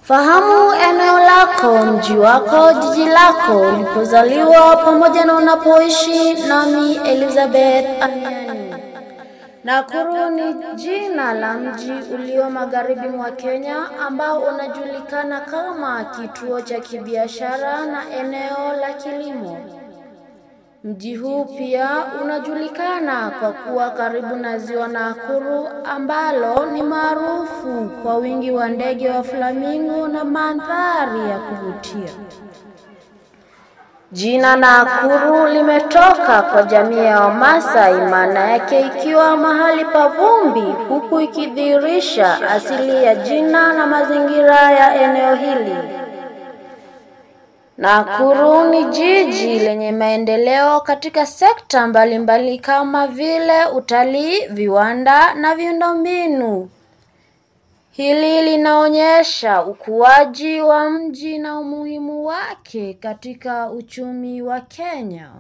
Fahamu eneo lako, mji wako, jiji lako, ulipozaliwa pamoja na unapoishi. Nami Elizabeth Amiani. Nakuru ni jina la mji ulio magharibi mwa Kenya ambao unajulikana kama kituo cha kibiashara na eneo la kilimo. Mji huu pia unajulikana kwa kuwa karibu na ziwa Nakuru ambalo ni maarufu kwa wingi wa ndege wa flamingo na mandhari ya kuvutia. Jina Nakuru limetoka kwa jamii ya Wamasai, maana yake ikiwa mahali pa vumbi, huku ikidhihirisha asili ya jina na mazingira ya eneo hili. Nakuru ni jiji lenye maendeleo katika sekta mbalimbali kama vile utalii, viwanda na miundombinu. Hili linaonyesha ukuaji wa mji na umuhimu wake katika uchumi wa Kenya.